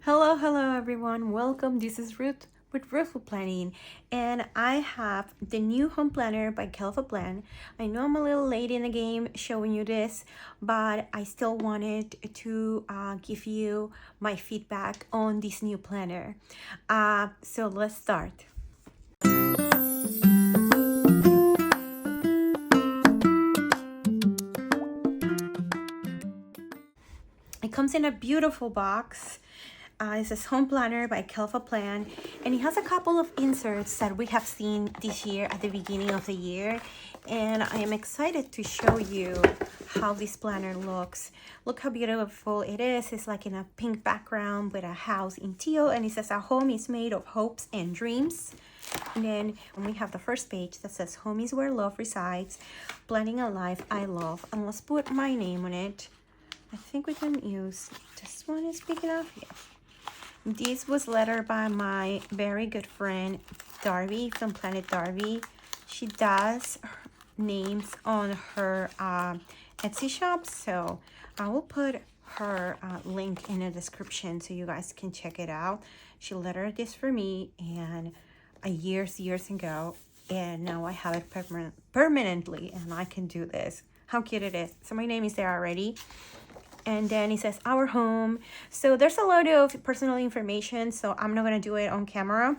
Hello everyone. Welcome. This is Ruth with Ruthfulplanning, and I have the new home planner by Kellofaplan. I know I'm a little late in the game showing you this, but I still wanted to give you my feedback on this new planner. So let's start. It comes in a beautiful box. It says Home Planner by Kellofaplan, and it has a couple of inserts that we have seen this year at the beginning of the year, and I am excited to show you how this planner looks. Look how beautiful it is. It's like in a pink background with a house in teal, and it says a home is made of hopes and dreams. And then we have the first page that says home is where love resides, planning a life I love, and let's put my name on it. I think we can use this one. Is big enough? Yes. This was lettered by my very good friend Darby from Planet Darby. She does names on her Etsy shop, so I will put her link in the description so you guys can check it out. She lettered this for me and years ago, and now I have it permanently, and I can do this. How cute it is. So my name is there already. And then it says our home. So there's a lot of personal information, so I'm not gonna do it on camera,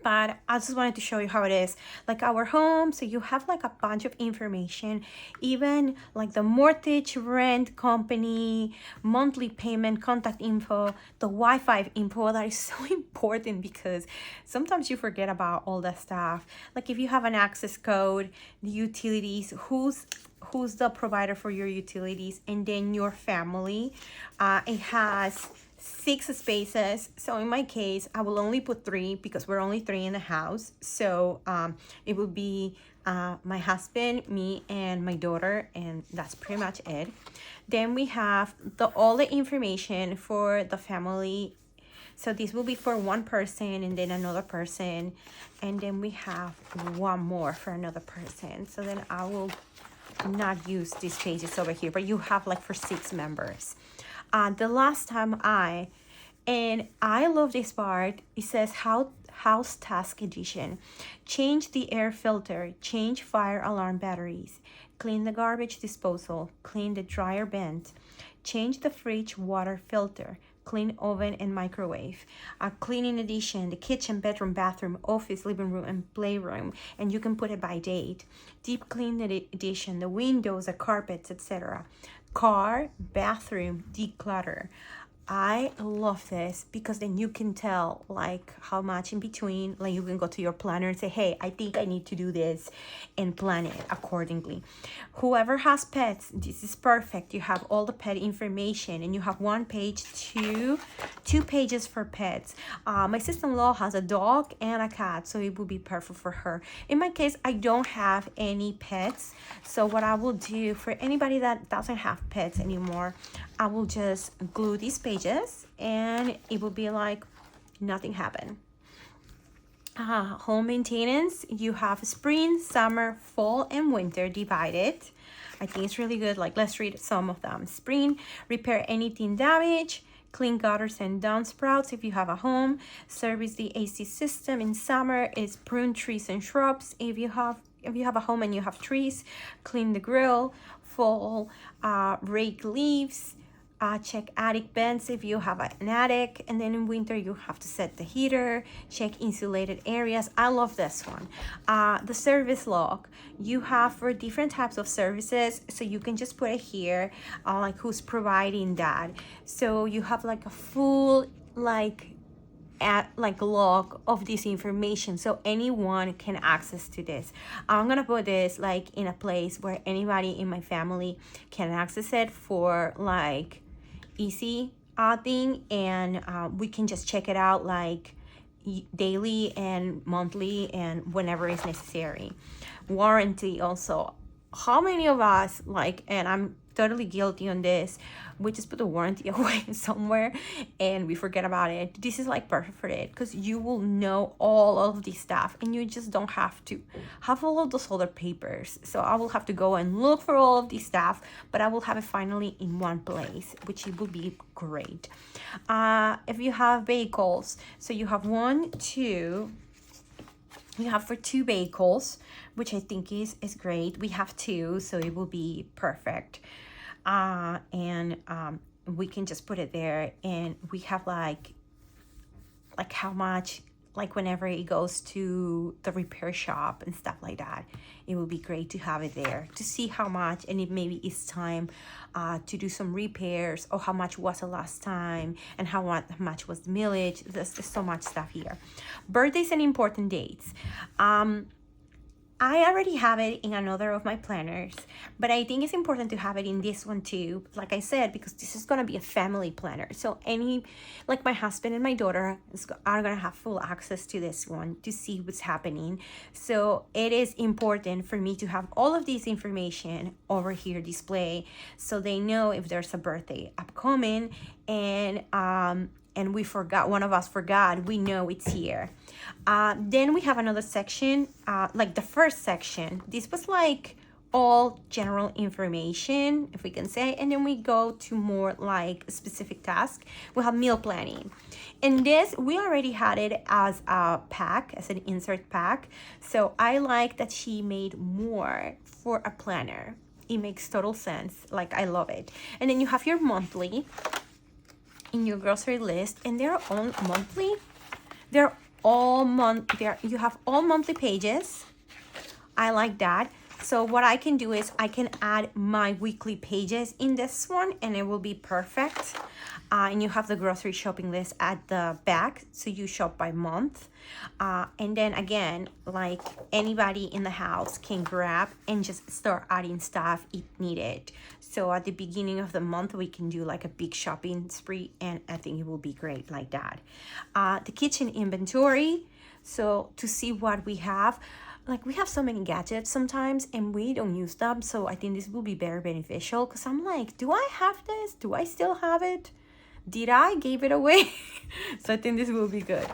but I just wanted to show you how it is. Like our home, so you have like a bunch of information, even like the mortgage, rent, company, monthly payment, contact info, the Wi-Fi info. That is so important because sometimes you forget about all that stuff. Like if you have an access code, the utilities, who's the provider for your utilities, and then your family. It has 6 spaces. So in my case, I will only put 3 because we're only 3 in the house. So it will be my husband, me, and my daughter, and that's pretty much it. Then we have all the information for the family. So this will be for one person and then another person, and then we have one more for another person. So then I will not use these pages over here, but you have like for 6 members. The last time I love this part, it says house task edition. Change the air filter, change fire alarm batteries, clean the garbage disposal, clean the dryer vent, change the fridge water filter, clean oven and microwave. Cleaning edition, the kitchen, bedroom, bathroom, office, living room, and playroom, and you can put it by date. Deep clean edition, the windows, the carpets, etc. Car, bathroom, declutter. I love this because then you can tell like how much in between, like you can go to your planner and say, hey, I think I need to do this, and plan it accordingly. Whoever has pets, this is perfect. You have all the pet information, and you have 1 page, 2 pages for pets. My sister-in-law has a dog and a cat, so it would be perfect for her. In my case, I don't have any pets, so what I will do for anybody that doesn't have pets anymore, I will just glue these pages and it will be like nothing happened. Home maintenance, you have spring, summer, fall, and winter divided. I think it's really good. Like, let's read some of them. Spring, repair anything damaged, clean gutters and downspouts if you have a home, service the AC system. In summer, it's prune trees and shrubs if you have a home and you have trees, clean the grill. Fall, rake leaves, check attic vents if you have an attic, and then in winter you have to set the heater, check insulated areas. I love this one. The service log, you have for different types of services, so you can just put it here, like who's providing that. So you have like a full log of this information, so anyone can access to this. I'm gonna put this like in a place where anybody in my family can access it for like easy thing, and we can just check it out like daily and monthly and whenever is necessary. Warranty also. How many of us, like, and I'm totally guilty on this. We just put the warranty away somewhere and we forget about it. This is like perfect for it because you will know all of this stuff and you just don't have to have all of those other papers. So I will have to go and look for all of this stuff, but I will have it finally in one place, which it will be great. If you have vehicles, so you have you have for 2 vehicles, which I think is great. We have 2, so it will be perfect. And we can just put it there, and we have like how much, like whenever it goes to the repair shop and stuff like that, it will be great to have it there to see how much, and it maybe it's time to do some repairs, or how much was the last time, and how much was the millage. There's just so much stuff here. Birthdays and important dates. I already have it in another of my planners, but I think it's important to have it in this one too, like I said, because this is going to be a family planner. So like my husband and my daughter are going to have full access to this one to see what's happening. So it is important for me to have all of this information over here display, so they know if there's a birthday upcoming, and one of us forgot, we know it's here. Then we have another section, like the first section. This was like all general information, if we can say, and then we go to more like specific tasks. We have meal planning, and this we already had it as a pack, as an insert pack. So I like that she made more for a planner. It makes total sense. Like, I love it. And then you have your monthly in your grocery list, and they're all monthly. They're all you have all monthly pages. I like that. So what I can do is I can add my weekly pages in this one, and it will be perfect. And you have the grocery shopping list at the back, so you shop by month. And then again, like anybody in the house can grab and just start adding stuff if needed. So at the beginning of the month, we can do like a big shopping spree, and I think it will be great like that. The kitchen inventory, so to see what we have. Like, we have so many gadgets sometimes and we don't use them, so I think this will be very beneficial, because I'm like, do I have this? Do I still have it? Did I give it away? So I think this will be good.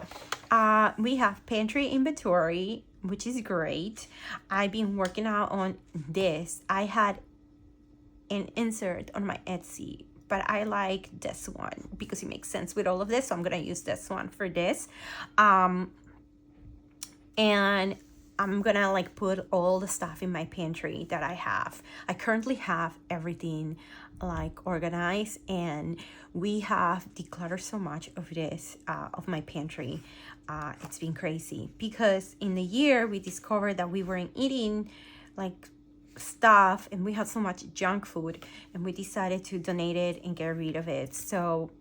We have pantry inventory, which is great. I've been working out on this. I had an insert on my Etsy, but I like this one because it makes sense with all of this, so I'm gonna use this one for this. And I'm gonna like put all the stuff in my pantry that I have. I currently have everything like organized, and we have decluttered so much of this, of my pantry. It's been crazy, because in the year we discovered that we weren't eating like stuff, and we had so much junk food, and we decided to donate it and get rid of it. So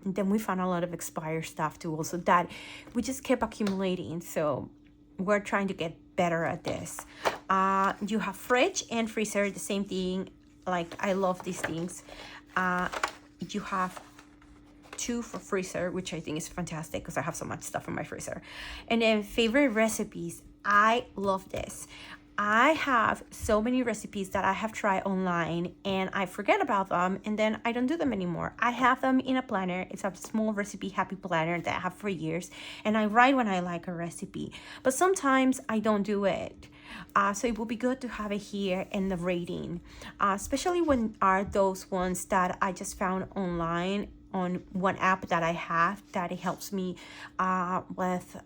then we found a lot of expired stuff too, also that we just kept accumulating. So we're trying to get better at this. You have fridge and freezer, the same thing. Like, I love these things. You have 2 for freezer, which I think is fantastic because I have so much stuff in my freezer. And then favorite recipes. I love this. I have so many recipes that I have tried online and I forget about them, and then I don't do them anymore. I have them in a planner. It's a small recipe happy planner that I have for years, and I write when I like a recipe, but sometimes I don't do it. So it will be good to have it here in the rating, especially when are those ones that I just found online on one app that I have, that it helps me with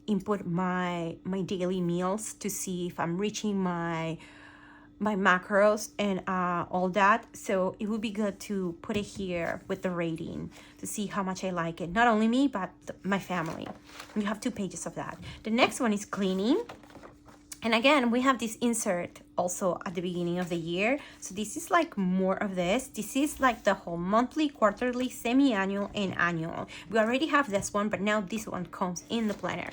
input my daily meals to see if I'm reaching my macros and all that. So it would be good to put it here with the rating to see how much I like it. Not only me, but my family. We have 2 pages of that. The next one is cleaning. And again, we have this insert also at the beginning of the year. So this is like more of this. This is like the whole monthly, quarterly, semi-annual, and annual. We already have this one, but now this one comes in the planner.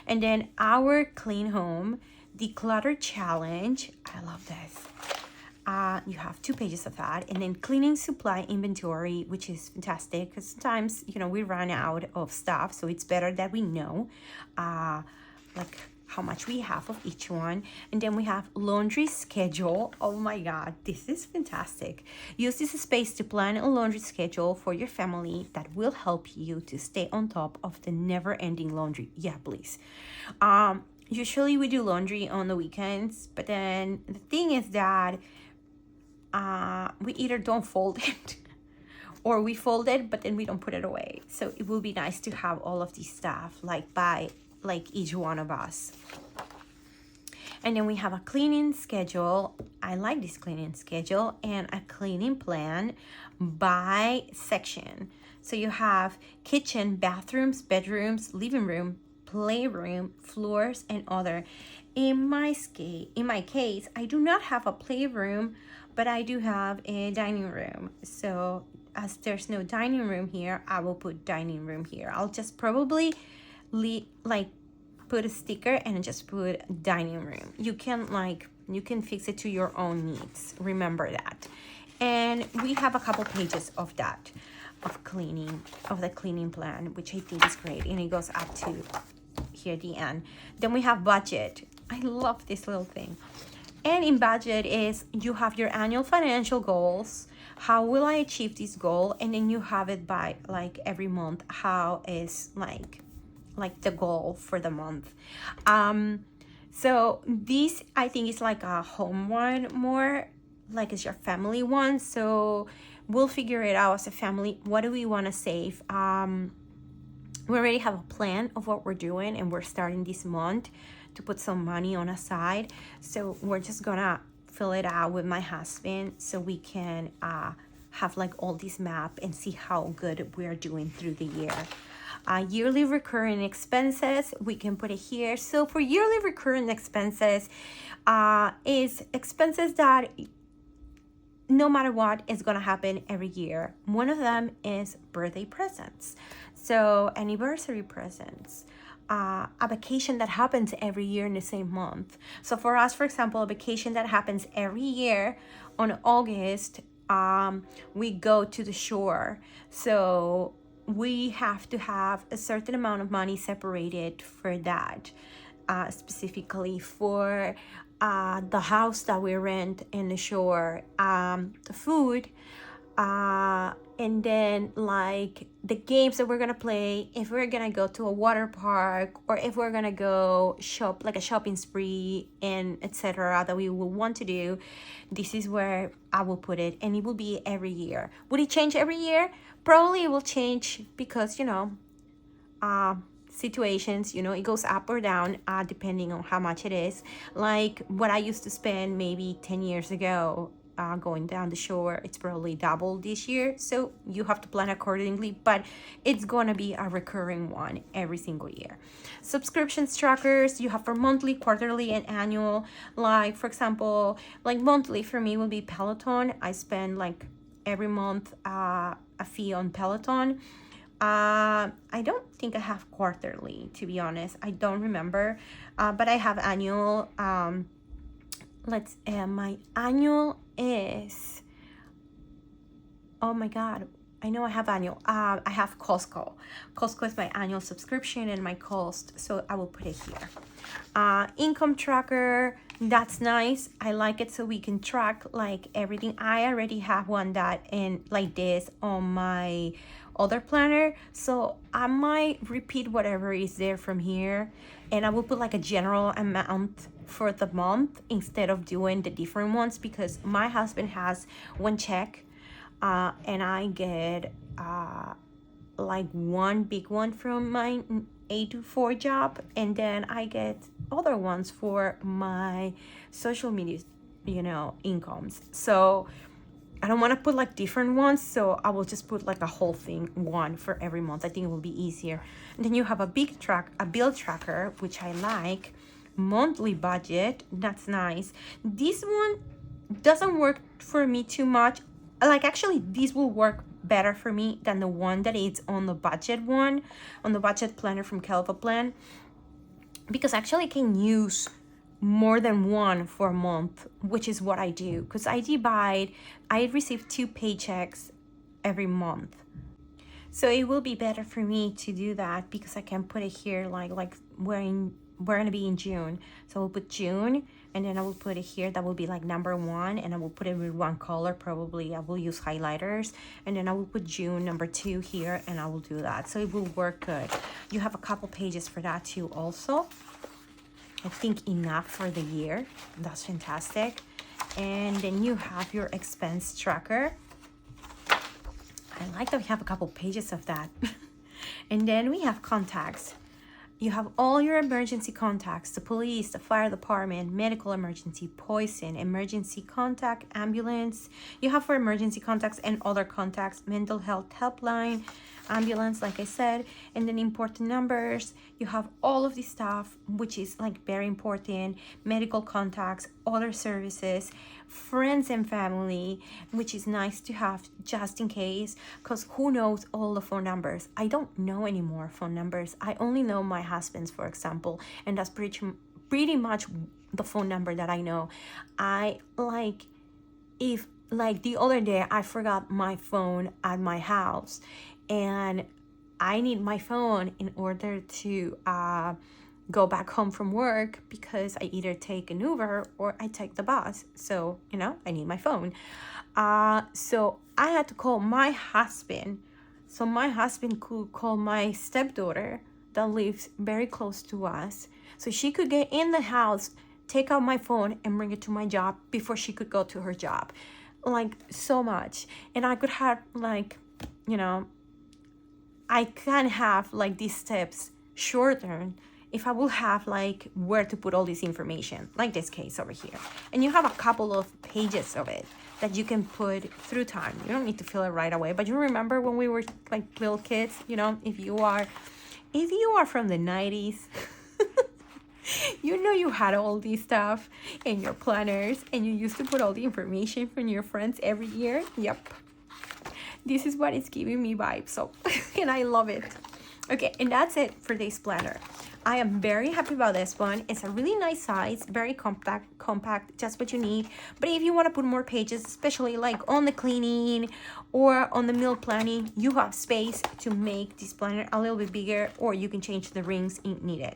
And then our clean home declutter challenge. I love this. You have 2 pages of that. And then cleaning supply inventory, which is fantastic because sometimes, we run out of stuff. So it's better that we know like how much we have of each one. And then we have laundry schedule. Oh my God, this is fantastic. Use this space to plan a laundry schedule for your family that will help you to stay on top of the never-ending laundry. Yeah, please. Usually we do laundry on the weekends, but then the thing is that we either don't fold it or we fold it, but then we don't put it away. So it will be nice to have all of these stuff like by like each one of us. And then we have a cleaning schedule. I like this cleaning schedule, and a cleaning plan by section. So you have kitchen, bathrooms, bedrooms, living room, playroom, floors, and other. In my case, I do not have a playroom, but I do have a dining room. So as there's no dining room here, I will put dining room here. I'll just probably put a sticker and just put dining room. You can fix it to your own needs. Remember that. And we have a couple pages of that, of the cleaning plan, which I think is great. And it goes up to here at the end. Then we have budget. I love this little thing. And in budget is you have your annual financial goals. How will I achieve this goal? And then you have it by like every month. How is like the goal for the month. So this I think is like a home one, more like it's your family one. So we'll figure it out as a family. What do we want to save? We already have a plan of what we're doing, and we're starting this month to put some money on a side. So we're just gonna fill it out with my husband so we can have like all this map and see how good we're doing through the year. Yearly recurring expenses, we can put it here. So for yearly recurring expenses is expenses that no matter what is going to happen every year. One of them is birthday presents, so anniversary presents, a vacation that happens every year in the same month. So for us, for example, a vacation that happens every year on August, we go to the shore. So we have to have a certain amount of money separated for that, specifically for the house that we rent in the shore, the food, and then like the games that we're gonna play, if we're gonna go to a water park, or if we're gonna go shop, like a shopping spree, and etc. that we will want to do. This is where I will put it, and it will be every year. Would it change every year? Probably it will change because, you know, situations, you know, it goes up or down depending on how much it is. Like what I used to spend maybe 10 years ago going down the shore, it's probably double this year. So you have to plan accordingly, but it's gonna be a recurring one every single year. Subscription trackers you have for monthly, quarterly, and annual. Like for example, like monthly for me will be Peloton. I spend like every month a fee on Peloton. I don't think I have quarterly, to be honest. I don't remember, but I have annual. My annual is, oh my God, I know I have annual. I have Costco. Costco is my annual subscription and my cost, so I will put it here. Income tracker, that's nice. I like it so we can track like everything. I already have one that in like this on my other planner, so I might repeat whatever is there from here, and I will put like a general amount for the month instead of doing the different ones, because my husband has one check and I get like one big one from my 8 to 4 job, and then I get other ones for my social media, you know, incomes. So I don't want to put like different ones, so I will just put like a whole thing, one for every month. I think it will be easier. And then you have a bill tracker, which I like. Monthly budget, that's nice. This one doesn't work for me too much. Like actually this will work better for me than the one that is on the budget one, on the budget planner from Kellofaplan, because actually I can use more than one for a month, which is what I do, because I receive 2 paychecks every month. So it will be better for me to do that, because I can put it here like we're gonna be in June. So we'll put June, and then I will put it here. That will be like number 1, and I will put it with one color. Probably I will use highlighters, and then I will put June number 2 here, and I will do that. So it will work good. You have a couple pages for that too also. I think enough for the year. That's fantastic. And then you have your expense tracker. I like that we have a couple pages of that. And then we have contacts. You have all your emergency contacts: the police, the fire department, medical emergency, poison, emergency contact, ambulance. You have for emergency contacts and other contacts, mental health helpline, ambulance, like I said, and then important numbers. You have all of this stuff, which is like very important: medical contacts, other services, friends and family, which is nice to have just in case, because who knows all the phone numbers? I don't know any more phone numbers. I only know my husband's, for example, and that's pretty much the phone number that I know. If like the other day I forgot my phone at my house, and I need my phone in order to go back home from work, because I either take an Uber or I take the bus. So, you know, I need my phone. So I had to call my husband. So my husband could call my stepdaughter that lives very close to us. So she could get in the house, take out my phone, and bring it to my job before she could go to her job. Like, so much. And I could have, like, you know, I can have like these steps shortened if I will have like where to put all this information, like this case over here. And you have a couple of pages of it that you can put through time. You don't need to fill it right away, but you remember when we were like little kids, you know, if you are from the 90s, you know, you had all this stuff in your planners, and you used to put all the information from your friends every year. Yep. This is what it's giving me vibes. So, and I love it. Okay, and that's it for this planner. I am very happy about this one. It's a really nice size, very compact, just what you need. But if you want to put more pages, especially like on the cleaning or on the meal planning, you have space to make this planner a little bit bigger, or you can change the rings if needed.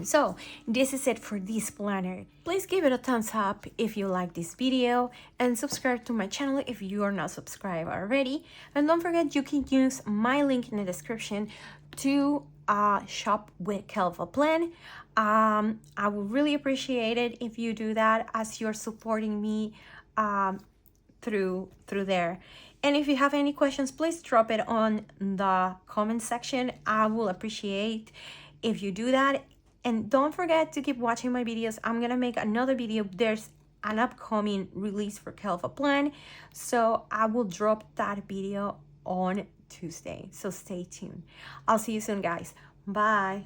So this is it for this planner. Please give it a thumbs up if you like this video, and subscribe to my channel if you are not subscribed already. And don't forget, you can use my link in the description to shop with Kellofaplan. I would really appreciate it if you do that, as you're supporting me through there. And if you have any questions, please drop it on the comment section. I will appreciate if you do that. And don't forget to keep watching my videos. I'm gonna make another video. There's an upcoming release for Kellofaplan, so I will drop that video on Tuesday. So stay tuned. I'll see you soon, guys. Bye.